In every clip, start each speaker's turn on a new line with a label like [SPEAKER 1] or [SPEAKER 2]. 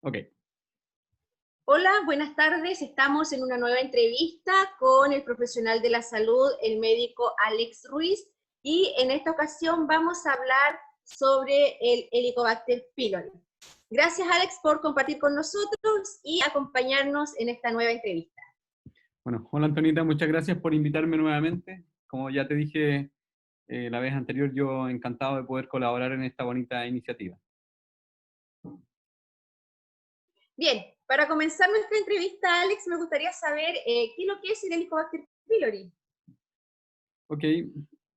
[SPEAKER 1] Ok,
[SPEAKER 2] Hola, buenas tardes. Estamos en una nueva entrevista. Estamos en una nueva entrevista con el profesional de la salud, el médico Alex Ruiz, y en esta ocasión vamos a hablar sobre el Helicobacter pylori. Gracias, Alex, por compartir con nosotros y acompañarnos en esta nueva entrevista.
[SPEAKER 1] bueno, hola Antonita, muchas gracias por invitarme nuevamente. Como ya te dije la vez anterior, yo encantado de poder colaborar en esta bonita iniciativa.
[SPEAKER 2] Bien, para comenzar nuestra entrevista, Alex, me gustaría saber qué es lo que es el Helicobacter pylori.
[SPEAKER 1] Ok,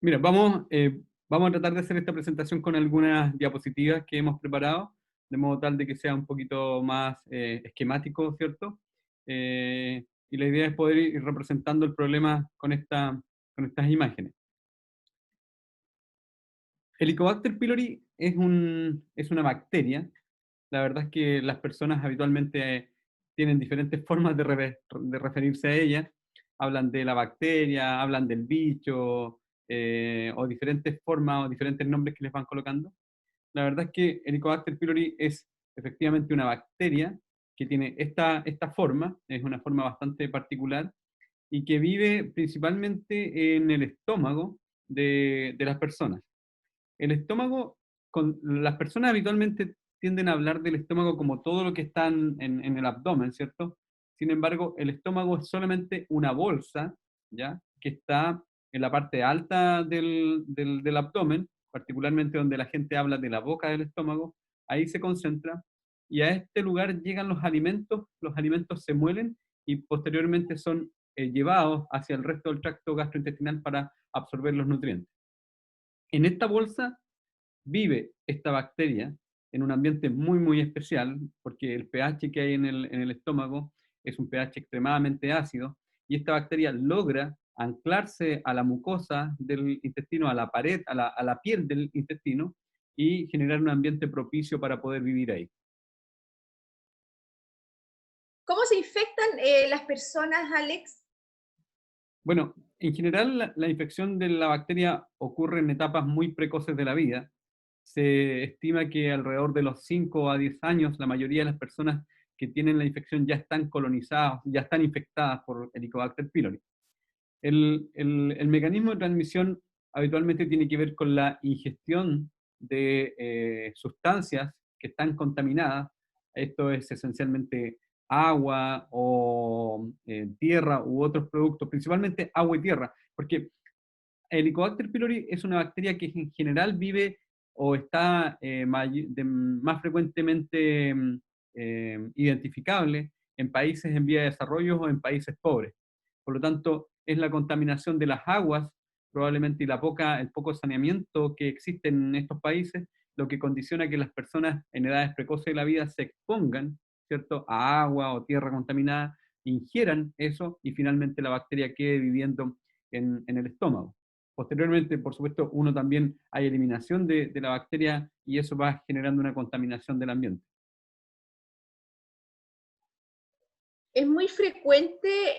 [SPEAKER 1] mira, vamos a tratar de hacer esta presentación con algunas diapositivas que hemos preparado, de modo tal de que sea un poquito más esquemático, ¿cierto? Y la idea es poder ir representando el problema con estas imágenes. Helicobacter pylori es una bacteria. La verdad es que las personas habitualmente tienen diferentes formas de referirse a ella. Hablan de la bacteria, hablan del bicho, o diferentes formas o diferentes nombres que les van colocando. La verdad es que Helicobacter pylori es efectivamente una bacteria que tiene esta forma, es una forma bastante particular, y que vive principalmente en el estómago de las personas. El estómago, las personas habitualmente tienden a hablar del estómago como todo lo que está en el abdomen, ¿cierto? Sin embargo, el estómago es solamente una bolsa, ¿ya? Que está en la parte alta del abdomen, particularmente donde la gente habla de la boca del estómago, ahí se concentra, y a este lugar llegan los alimentos se muelen y posteriormente son llevados hacia el resto del tracto gastrointestinal para absorber los nutrientes. En esta bolsa vive esta bacteria en un ambiente muy, muy especial, porque el pH que hay en el estómago es un pH extremadamente ácido, y esta bacteria logra anclarse a la mucosa del intestino, a la pared, a la piel del intestino, y generar un ambiente propicio para poder vivir ahí.
[SPEAKER 2] ¿Cómo se infectan las personas, Alex?
[SPEAKER 1] Bueno, en general la infección de la bacteria ocurre en etapas muy precoces de la vida. Se estima que alrededor de los 5 a 10 años la mayoría de las personas que tienen la infección ya están colonizadas, ya están infectadas por Helicobacter pylori. El mecanismo de transmisión habitualmente tiene que ver con la ingestión de sustancias que están contaminadas. Esto es esencialmente agua o tierra u otros productos, principalmente agua y tierra, porque Helicobacter pylori es una bacteria que en general vive o está más frecuentemente identificable en países en vía de desarrollo o en países pobres. Por lo tanto, es la contaminación de las aguas, probablemente, y el poco saneamiento que existe en estos países, lo que condiciona que las personas en edades precoces de la vida se expongan, ¿cierto?, a agua o tierra contaminada, ingieran eso y finalmente la bacteria quede viviendo en el estómago. Posteriormente, por supuesto, uno también hay eliminación de la bacteria y eso va generando una contaminación del ambiente.
[SPEAKER 2] ¿Es muy frecuente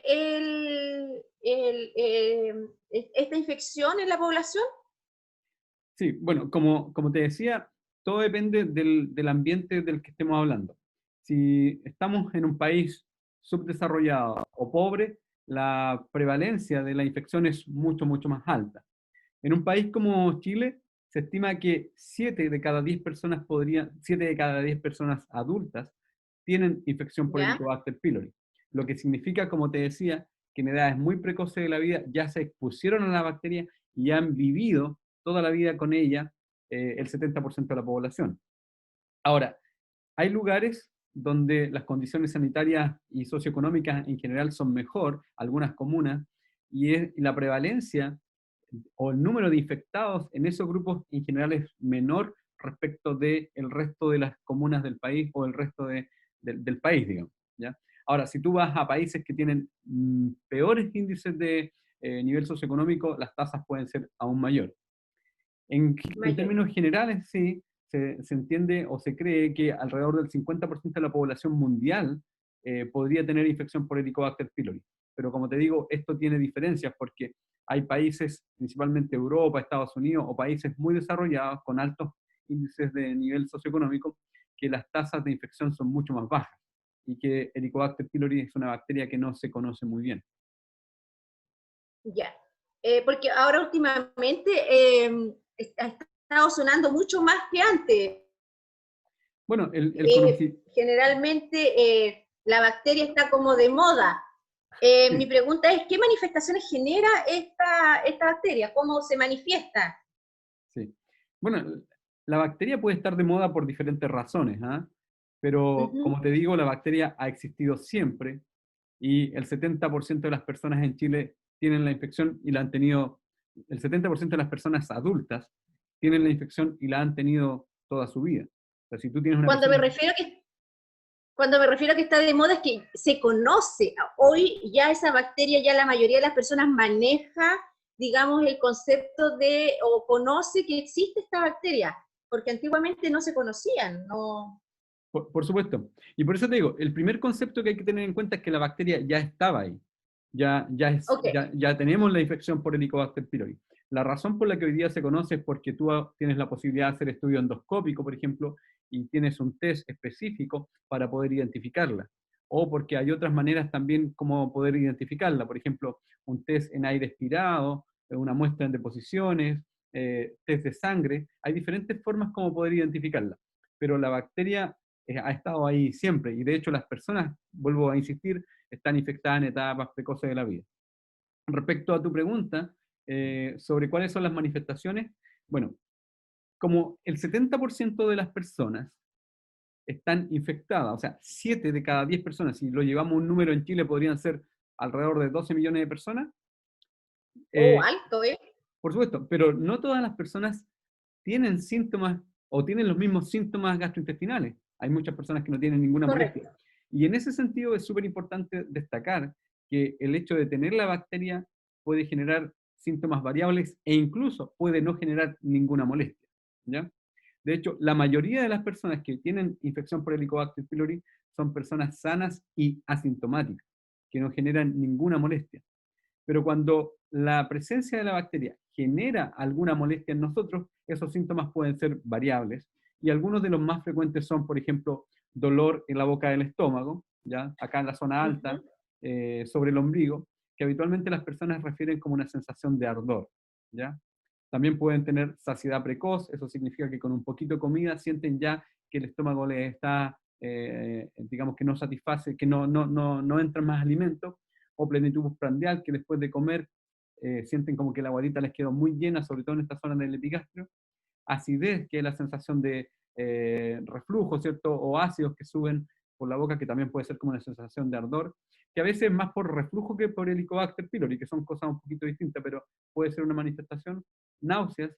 [SPEAKER 2] esta infección en la población?
[SPEAKER 1] Sí, bueno, como te decía, todo depende del ambiente del que estemos hablando. Si estamos en un país subdesarrollado o pobre, la prevalencia de la infección es mucho, mucho más alta. En un país como Chile, se estima que 7 de cada 10 personas adultas tienen infección por
[SPEAKER 2] ¿Ya?
[SPEAKER 1] Helicobacter pylori. Lo que significa, como te decía, que en edades muy precoces de la vida ya se expusieron a la bacteria y han vivido toda la vida con ella, el 70% de la población. Ahora, hay lugares donde las condiciones sanitarias y socioeconómicas en general son mejor, algunas comunas, y la prevalencia o el número de infectados en esos grupos en general es menor respecto del resto de las comunas del país o el resto del país, digamos. ¿Ya? Ahora, si tú vas a países que tienen peores índices de nivel socioeconómico, las tasas pueden ser aún mayores. En
[SPEAKER 2] Mayor.
[SPEAKER 1] términos generales, sí, se entiende o se cree que alrededor del 50% de la población mundial podría tener infección por Helicobacter pylori. Pero como te digo, esto tiene diferencias porque hay países, principalmente Europa, Estados Unidos, o países muy desarrollados con altos índices de nivel socioeconómico, que las tasas de infección son mucho más bajas y que Helicobacter pylori es una bacteria que no se conoce muy bien.
[SPEAKER 2] Ya. Porque ahora últimamente ha estado sonando mucho más que antes.
[SPEAKER 1] Bueno, el conocimiento...
[SPEAKER 2] Generalmente la bacteria está como de moda. Mi pregunta es, ¿qué manifestaciones genera esta bacteria? ¿Cómo se manifiesta?
[SPEAKER 1] Sí. Bueno, la bacteria puede estar de moda por diferentes razones, ¿ah? Pero
[SPEAKER 2] Ujú.
[SPEAKER 1] como te digo, la bacteria ha existido siempre y el 70% de las personas en Chile tienen la infección y la han tenido, el 70% de las personas adultas tienen la infección y la han tenido toda su vida. O sea, si tú tienes una
[SPEAKER 2] Cuando me
[SPEAKER 1] persona...
[SPEAKER 2] refiero a que Cuando me refiero a que está de moda es que se conoce. Hoy ya esa bacteria, ya la mayoría de las personas maneja, digamos, el concepto de, o conoce que existe esta bacteria, porque antiguamente no se conocían, no.
[SPEAKER 1] Por supuesto. Y por eso te digo, el primer concepto que hay que tener en cuenta es que la bacteria ya estaba ahí.
[SPEAKER 2] Ok.
[SPEAKER 1] Ya tenemos la infección por Helicobacter pylori. La razón por la que hoy día se conoce es porque tú tienes la posibilidad de hacer estudio endoscópico, por ejemplo, y tienes un test específico para poder identificarla. O porque hay otras maneras también como poder identificarla. Por ejemplo, un test en aire expirado, una muestra en deposiciones, test de sangre. Hay diferentes formas como poder identificarla. Pero la bacteria ha estado ahí siempre, y de hecho las personas, vuelvo a insistir, están infectadas en etapas precoces de la vida. Respecto a tu pregunta sobre cuáles son las manifestaciones, bueno, como el 70% de las personas están infectadas, o sea, 7 de cada 10 personas, si lo llevamos un número en Chile podrían ser alrededor de 12 millones de personas,
[SPEAKER 2] Oh,
[SPEAKER 1] eh,
[SPEAKER 2] alto, ¿eh?
[SPEAKER 1] por supuesto, pero no todas las personas tienen síntomas o tienen los mismos síntomas gastrointestinales. Hay muchas personas que no tienen ninguna molestia.
[SPEAKER 2] Correcto.
[SPEAKER 1] Y en ese sentido es súper importante destacar que el hecho de tener la bacteria puede generar síntomas variables e incluso puede no generar ninguna molestia, ¿ya? De hecho, la mayoría de las personas que tienen infección por Helicobacter pylori son personas sanas y asintomáticas, que no generan ninguna molestia. Pero cuando la presencia de la bacteria genera alguna molestia en nosotros, esos síntomas pueden ser variables. Y algunos de los más frecuentes son, por ejemplo, dolor en la boca del estómago, ¿ya? Acá en la zona
[SPEAKER 2] Ujú.
[SPEAKER 1] alta, sobre el ombligo, que habitualmente las personas refieren como una sensación de ardor, ¿ya? También pueden tener saciedad precoz, eso significa que con un poquito de comida sienten ya que el estómago les está, digamos que no satisface, que no entran más alimentos, o plenitud postprandial, que después de comer sienten como que la guatita les quedó muy llena, sobre todo en esta zona del epigastrio. Acidez, que es la sensación de reflujo, ¿cierto? O ácidos que suben por la boca, que también puede ser como una sensación de ardor, que a veces es más por reflujo que por Helicobacter pylori, que son cosas un poquito distintas, pero puede ser una manifestación. Náuseas,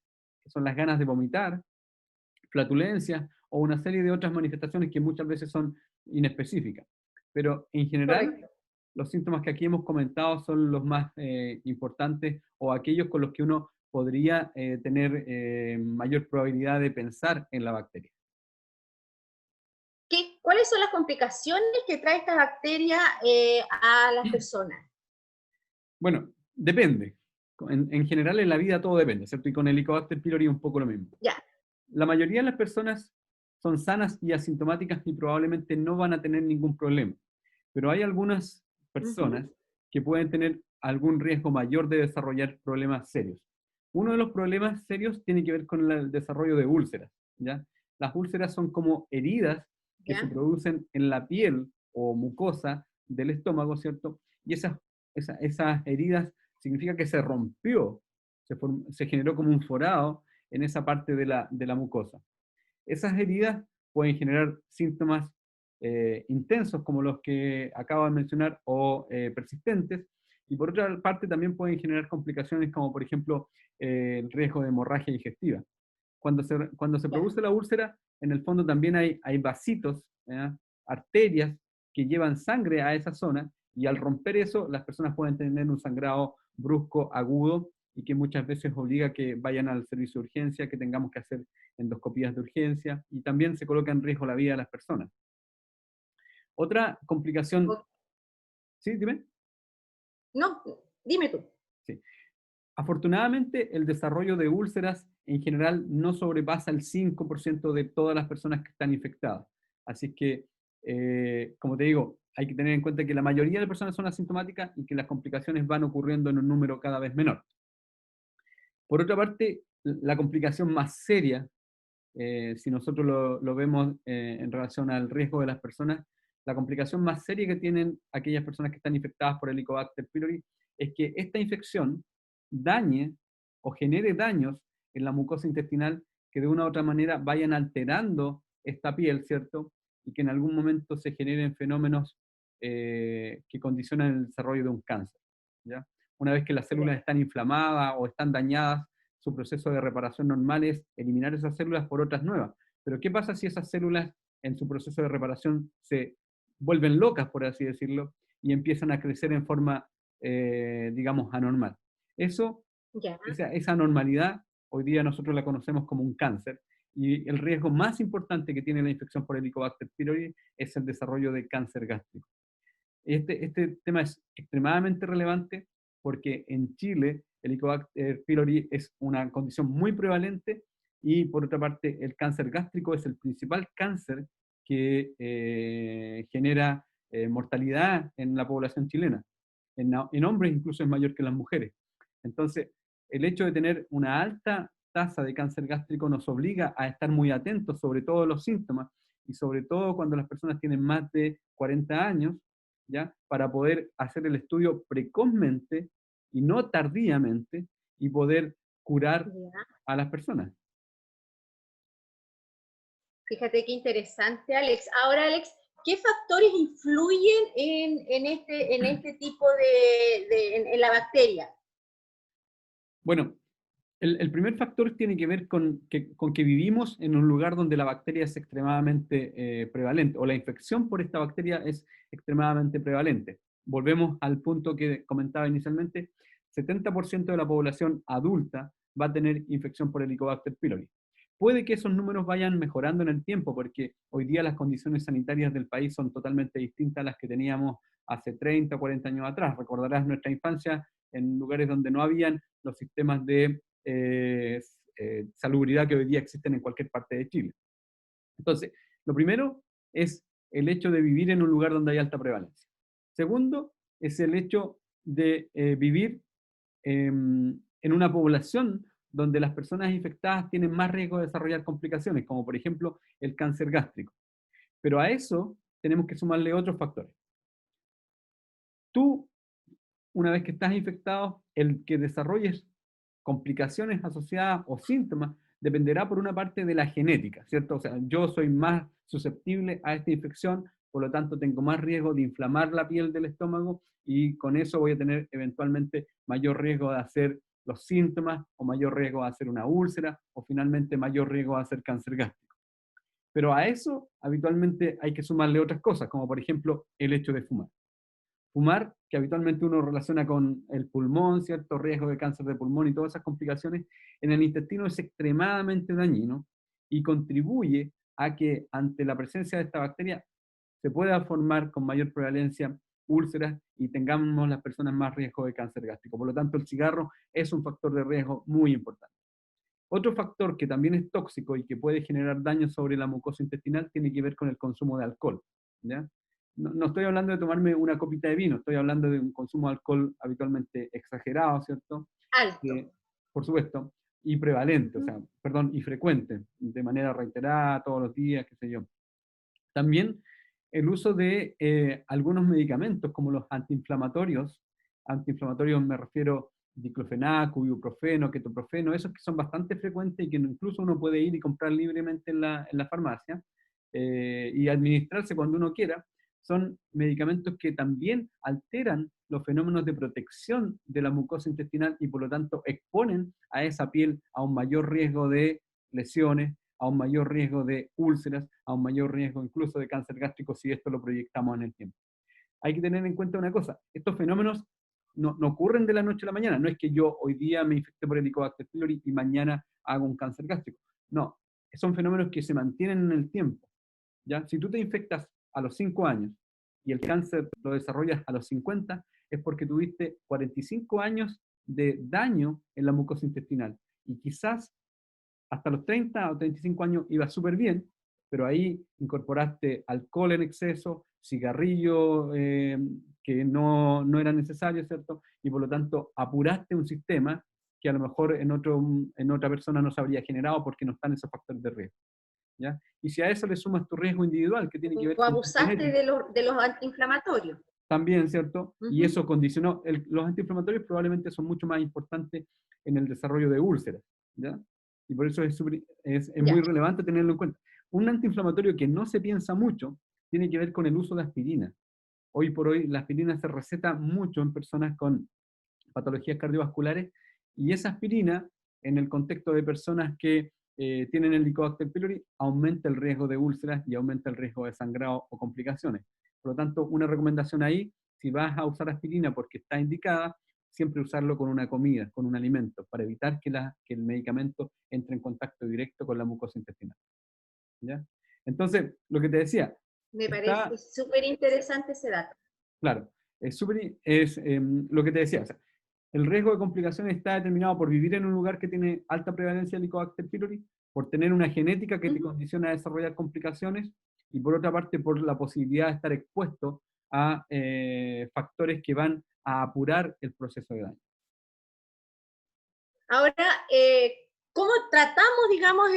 [SPEAKER 1] que son las ganas de vomitar, flatulencias o una serie de otras manifestaciones que muchas veces son inespecíficas. Pero en general,
[SPEAKER 2] Correcto.
[SPEAKER 1] los síntomas que aquí hemos comentado son los más importantes o aquellos con los que uno podría tener mayor probabilidad de pensar en la bacteria.
[SPEAKER 2] ¿Cuáles son las complicaciones que trae esta bacteria a las personas?
[SPEAKER 1] Bueno, depende. En general en la vida todo depende, ¿cierto? Y con el Helicobacter pylori un poco lo mismo.
[SPEAKER 2] Ya.
[SPEAKER 1] La mayoría de las personas son sanas y asintomáticas y probablemente no van a tener ningún problema. Pero hay algunas
[SPEAKER 2] Ujú.
[SPEAKER 1] personas que pueden tener algún riesgo mayor de desarrollar problemas serios. Uno de los problemas serios tiene que ver con el desarrollo de úlceras, ¿ya? Las úlceras son como heridas que se
[SPEAKER 2] Ya.
[SPEAKER 1] producen en la piel o mucosa del estómago, ¿cierto? Y esas heridas significa que se rompió, se generó como un forado en esa parte de la mucosa. Esas heridas pueden generar síntomas intensos como los que acabo de mencionar o persistentes, y por otra parte también pueden generar complicaciones como por ejemplo el riesgo de hemorragia digestiva. Cuando se
[SPEAKER 2] Ya.
[SPEAKER 1] produce la úlcera, en el fondo también hay vasitos, arterias que llevan sangre a esa zona, y al romper eso, las personas pueden tener un sangrado brusco, agudo, y que muchas veces obliga a que vayan al servicio de urgencia, que tengamos que hacer endoscopías de urgencia, y también se coloca en riesgo la vida de las personas. Otra complicación,
[SPEAKER 2] O-
[SPEAKER 1] ¿sí? Dime.
[SPEAKER 2] No, dime tú.
[SPEAKER 1] Sí. Afortunadamente, el desarrollo de úlceras en general no sobrepasa el 5% de todas las personas que están infectadas. Así que, como te digo, hay que tener en cuenta que la mayoría de personas son asintomáticas y que las complicaciones van ocurriendo en un número cada vez menor. Por otra parte, la complicación más seria, si nosotros lo vemos en relación al riesgo de las personas, la complicación más seria que tienen aquellas personas que están infectadas por Helicobacter pylori es que esta infección dañe o genere daños en la mucosa intestinal que de una u otra manera vayan alterando esta piel, ¿cierto? Y que en algún momento se generen fenómenos que condicionan el desarrollo de un cáncer, ¿ya? Una vez que las células están inflamadas o están dañadas, su proceso de reparación normal es eliminar esas células por otras nuevas. Pero ¿qué pasa si esas células en su proceso de reparación se vuelven locas, por así decirlo, y empiezan a crecer en forma, digamos, anormal? Eso,
[SPEAKER 2] Ya.
[SPEAKER 1] esa anormalidad, hoy día nosotros la conocemos como un cáncer, y el riesgo más importante que tiene la infección por Helicobacter pylori es el desarrollo de cáncer gástrico. Este tema es extremadamente relevante porque en Chile el Helicobacter pylori es una condición muy prevalente y por otra parte el cáncer gástrico es el principal cáncer que genera mortalidad en la población chilena. En hombres incluso es mayor que las mujeres. Entonces, el hecho de tener una alta tasa de cáncer gástrico nos obliga a estar muy atentos sobre todos los síntomas y sobre todo cuando las personas tienen más de 40 años, ¿ya? Para poder hacer el estudio precozmente y no tardíamente y poder curar
[SPEAKER 2] Ya.
[SPEAKER 1] a las personas.
[SPEAKER 2] Fíjate qué interesante, Alex. Ahora, Alex, ¿qué factores influyen en este tipo en la bacteria?
[SPEAKER 1] Bueno, el primer factor tiene que ver con que vivimos en un lugar donde la bacteria es extremadamente prevalente, o la infección por esta bacteria es extremadamente prevalente. Volvemos al punto que comentaba inicialmente, 70% de la población adulta va a tener infección por Helicobacter pylori. Puede que esos números vayan mejorando en el tiempo, porque hoy día las condiciones sanitarias del país son totalmente distintas a las que teníamos hace 30 o 40 años atrás. Recordarás nuestra infancia en lugares donde no habían los sistemas de salubridad que hoy día existen en cualquier parte de Chile. Entonces, lo primero es el hecho de vivir en un lugar donde hay alta prevalencia. Segundo, es el hecho de vivir en una población donde las personas infectadas tienen más riesgo de desarrollar complicaciones, como por ejemplo el cáncer gástrico. Pero a eso tenemos que sumarle otros factores. Tú, una vez que estás infectado, el que desarrolles complicaciones asociadas o síntomas dependerá por una parte de la genética, ¿cierto? O sea, yo soy más susceptible a esta infección, por lo tanto tengo más riesgo de inflamar la piel del estómago y con eso voy a tener eventualmente mayor riesgo de hacer los síntomas o mayor riesgo de hacer una úlcera o finalmente mayor riesgo de hacer cáncer gástrico. Pero a eso habitualmente hay que sumarle otras cosas, como por ejemplo el hecho de fumar. Fumar, que habitualmente uno relaciona con el pulmón, cierto riesgo de cáncer de pulmón y todas esas complicaciones, en el intestino es extremadamente dañino y contribuye a que ante la presencia de esta bacteria se pueda formar con mayor prevalencia úlceras y tengamos las personas más riesgo de cáncer gástrico. Por lo tanto, el cigarro es un factor de riesgo muy importante. Otro factor que también es tóxico y que puede generar daño sobre la mucosa intestinal tiene que ver con el consumo de alcohol, ¿ya? No estoy hablando de tomarme una copita de vino, estoy hablando de un consumo de alcohol habitualmente exagerado, ¿cierto?
[SPEAKER 2] Alto.
[SPEAKER 1] Por supuesto, y prevalente, o
[SPEAKER 2] Ujú.
[SPEAKER 1] sea, perdón, y frecuente, de manera reiterada, todos los días, qué sé yo. También el uso de algunos medicamentos como los antiinflamatorios me refiero diclofenaco, ibuprofeno, ketoprofeno, esos que son bastante frecuentes y que incluso uno puede ir y comprar libremente en la farmacia y administrarse cuando uno quiera, son medicamentos que también alteran los fenómenos de protección de la mucosa intestinal y por lo tanto exponen a esa piel a un mayor riesgo de lesiones, a un mayor riesgo de úlceras, a un mayor riesgo incluso de cáncer gástrico si esto lo proyectamos en el tiempo. Hay que tener en cuenta una cosa, estos fenómenos no ocurren de la noche a la mañana, no es que yo hoy día me infecte por Helicobacter pylori y mañana hago un cáncer gástrico, no, son fenómenos que se mantienen en el tiempo, ¿ya? Si tú te infectas a los 5 años y el cáncer lo desarrollas a los 50, es porque tuviste 45 años de daño en la mucosa intestinal y quizás hasta los 30 o 35 años iba súper bien, pero ahí incorporaste alcohol en exceso, cigarrillo que no era necesario, ¿cierto? Y por lo tanto apuraste un sistema que a lo mejor en otra persona no se habría generado porque no están esos factores de riesgo, ¿ya? Y si a eso le sumas tu riesgo individual, que tiene que ver
[SPEAKER 2] O
[SPEAKER 1] con tu
[SPEAKER 2] abusaste
[SPEAKER 1] genética,
[SPEAKER 2] de los antiinflamatorios.
[SPEAKER 1] también, ¿cierto? Y
[SPEAKER 2] Ujú.
[SPEAKER 1] eso condicionó, los antiinflamatorios probablemente son mucho más importantes en el desarrollo de úlceras, ¿ya? Y por eso es muy
[SPEAKER 2] Ya.
[SPEAKER 1] relevante tenerlo en cuenta. Un antiinflamatorio que no se piensa mucho tiene que ver con el uso de aspirina. Hoy por hoy la aspirina se receta mucho en personas con patologías cardiovasculares y esa aspirina, en el contexto de personas que tienen el Helicobacter pylori, aumenta el riesgo de úlceras y aumenta el riesgo de sangrado o complicaciones. Por lo tanto, una recomendación ahí, si vas a usar aspirina porque está indicada, siempre usarlo con una comida, con un alimento, para evitar que el medicamento entre en contacto directo con la mucosa intestinal, ¿ya? Entonces, lo que te decía,
[SPEAKER 2] Me
[SPEAKER 1] está
[SPEAKER 2] parece súper interesante ese dato.
[SPEAKER 1] claro, lo que te decía, o sea, el riesgo de complicaciones está determinado por vivir en un lugar que tiene alta prevalencia de Helicobacter pylori, por tener una genética que te
[SPEAKER 2] Ujú.
[SPEAKER 1] condiciona a desarrollar complicaciones, y por otra parte por la posibilidad de estar expuesto a factores que van a apurar el proceso de daño.
[SPEAKER 2] Ahora, ¿cómo tratamos, digamos,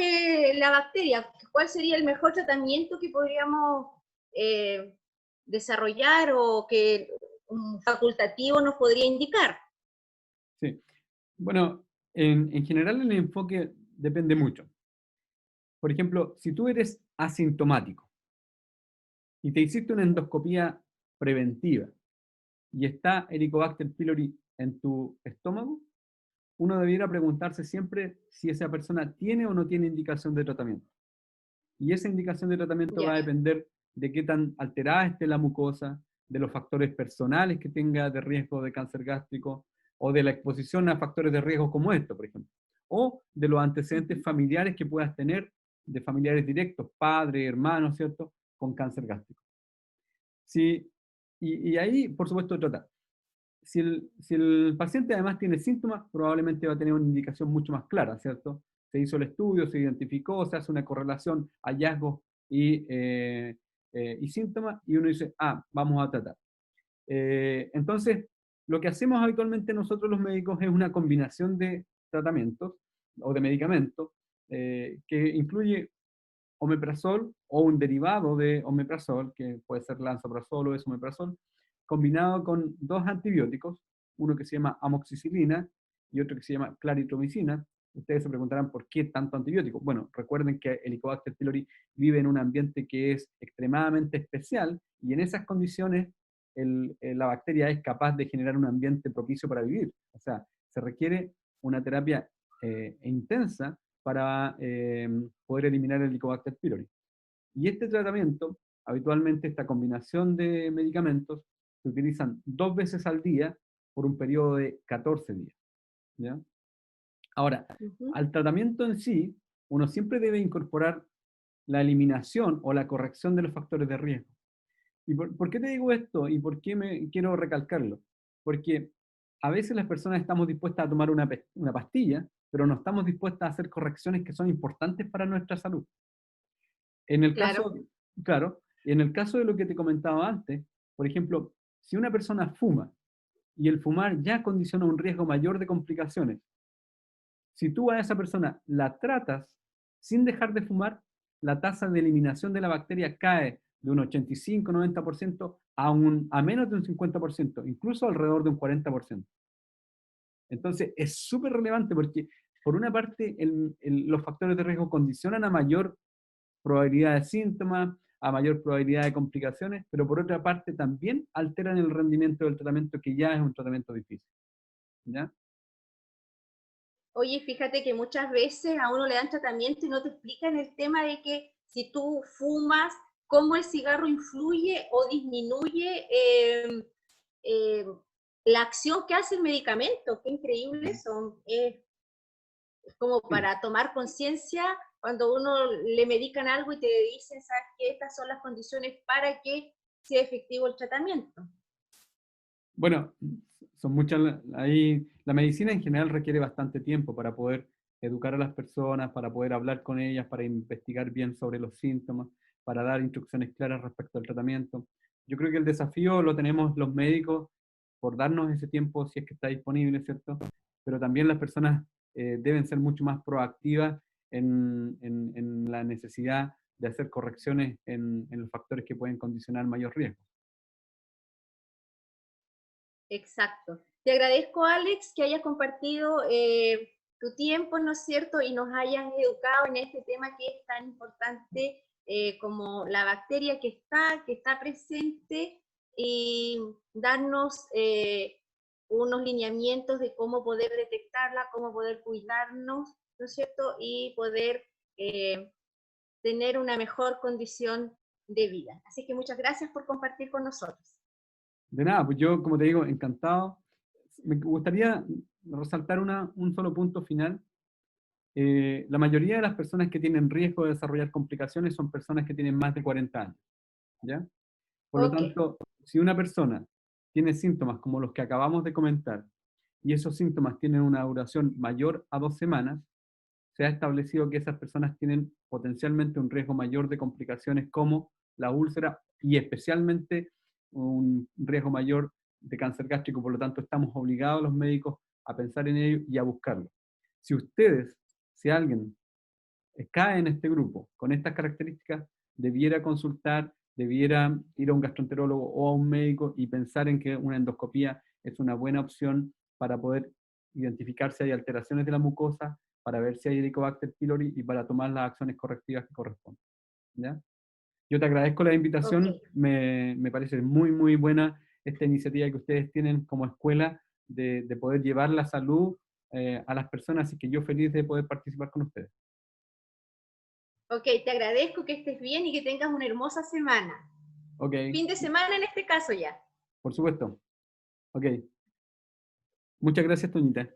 [SPEAKER 2] la bacteria? ¿Cuál sería el mejor tratamiento que podríamos eh, desarrollar o que un facultativo nos podría indicar?
[SPEAKER 1] Sí. Bueno, en general el enfoque depende mucho. Por ejemplo, si tú eres asintomático y te hiciste una endoscopía preventiva y está Helicobacter pylori en tu estómago, uno debiera preguntarse siempre si esa persona tiene o no tiene indicación de tratamiento. Y esa indicación de tratamiento va
[SPEAKER 2] Ya.
[SPEAKER 1] a depender de qué tan alterada esté la mucosa, de los factores personales que tenga de riesgo de cáncer gástrico, o de la exposición a factores de riesgo como esto, por ejemplo, o de los antecedentes
[SPEAKER 2] Ujú.
[SPEAKER 1] familiares que puedas tener, de familiares directos, padre, hermano, ¿cierto?, con cáncer gástrico. Sí, y ahí, por supuesto, trata. Si el paciente además tiene síntomas, probablemente va a tener una indicación mucho más clara, ¿cierto? Se hizo el estudio, se identificó, se hace una correlación, hallazgos y síntomas, y uno dice, ah, vamos a tratar. Entonces, lo que hacemos habitualmente nosotros los médicos es una combinación de tratamientos o de medicamentos que incluye omeprazol o un derivado de omeprazol, que puede ser lansoprazol o esomeprazol, combinado con dos antibióticos, uno que se llama amoxicilina y otro que se llama claritromicina. Ustedes se preguntarán por qué tanto antibiótico. Bueno, recuerden que el Helicobacter pylori vive en un ambiente que es extremadamente especial y en esas condiciones la bacteria es capaz de generar un ambiente propicio para vivir. O sea, se requiere una terapia intensa para poder eliminar el Helicobacter pylori. Y este tratamiento, habitualmente esta combinación de medicamentos, se utilizan 2 veces al día por un periodo de 14 días, ¿ya? Ahora,
[SPEAKER 2] Ujú.
[SPEAKER 1] al tratamiento en sí, uno siempre debe incorporar la eliminación o la corrección de los factores de riesgo. ¿Y por qué te digo esto? ¿Y por qué quiero recalcarlo? Porque a veces las personas estamos dispuestas a tomar una pastilla, pero no estamos dispuestas a hacer correcciones que son importantes para nuestra salud. En el
[SPEAKER 2] Claro.
[SPEAKER 1] caso, claro, en el caso de lo que te comentaba antes, por ejemplo, si una persona fuma y el fumar ya condiciona un riesgo mayor de complicaciones, si tú a esa persona la tratas sin dejar de fumar, la tasa de eliminación de la bacteria cae de un 85-90% a menos de un 50%, incluso alrededor de un 40%. Entonces, es súper relevante porque, por una parte, los factores de riesgo condicionan a mayor probabilidad de síntomas, a mayor probabilidad de complicaciones, pero por otra parte también alteran el rendimiento del tratamiento que ya es un tratamiento difícil, ¿ya?
[SPEAKER 2] Oye, fíjate que muchas veces a uno le dan tratamiento y no te explican el tema de que si tú fumas, cómo el cigarro influye o disminuye eh, la acción que hace el medicamento. Qué increíble son. Es como
[SPEAKER 1] Sí.
[SPEAKER 2] para tomar conciencia cuando uno le medican algo y te dicen, sabes que estas son las condiciones para que sea efectivo el tratamiento.
[SPEAKER 1] Bueno, son muchas, ahí, la medicina en general requiere bastante tiempo para poder educar a las personas, para poder hablar con ellas, para investigar bien sobre los síntomas, para dar instrucciones claras respecto al tratamiento. Yo creo que el desafío lo tenemos los médicos por darnos ese tiempo si es que está disponible, ¿cierto? Pero también las personas deben ser mucho más proactivas en la necesidad de hacer correcciones en los factores que pueden condicionar mayor riesgo.
[SPEAKER 2] Exacto. Te agradezco, Alex, que hayas compartido tu tiempo, ¿no es cierto? Y nos hayas educado en este tema que es tan importante como la bacteria que está presente y darnos unos lineamientos de cómo poder detectarla, cómo poder cuidarnos, ¿no es cierto? Y poder tener una mejor condición de vida. Así que muchas gracias por compartir con nosotros.
[SPEAKER 1] De nada, pues yo, como te digo, encantado. Me gustaría resaltar un solo punto final. La mayoría de las personas que tienen riesgo de desarrollar complicaciones son personas que tienen más de 40 años, ¿ya? Por lo
[SPEAKER 2] Ok.
[SPEAKER 1] tanto, si una persona tiene síntomas como los que acabamos de comentar, y esos síntomas tienen una duración mayor a 2 semanas, se ha establecido que esas personas tienen potencialmente un riesgo mayor de complicaciones como la úlcera y especialmente un riesgo mayor de cáncer gástrico. Por lo tanto, estamos obligados los médicos a pensar en ello y a buscarlo. Si ustedes, si alguien cae en este grupo con estas características, debiera consultar, debiera ir a un gastroenterólogo o a un médico y pensar en que una endoscopía es una buena opción para poder identificar si hay alteraciones de la mucosa, para ver si hay Helicobacter pylori y para tomar las acciones correctivas que corresponden. ¿Ya? Yo te agradezco la
[SPEAKER 2] Ok.
[SPEAKER 1] invitación, me parece muy, muy buena esta iniciativa que ustedes tienen como escuela de poder llevar la salud a las personas, así que yo feliz de poder participar con ustedes.
[SPEAKER 2] Ok, te agradezco, que estés bien y que tengas una hermosa semana.
[SPEAKER 1] Ok,
[SPEAKER 2] Fin de semana en este caso ya.
[SPEAKER 1] por supuesto. Ok. Muchas gracias, Toñita.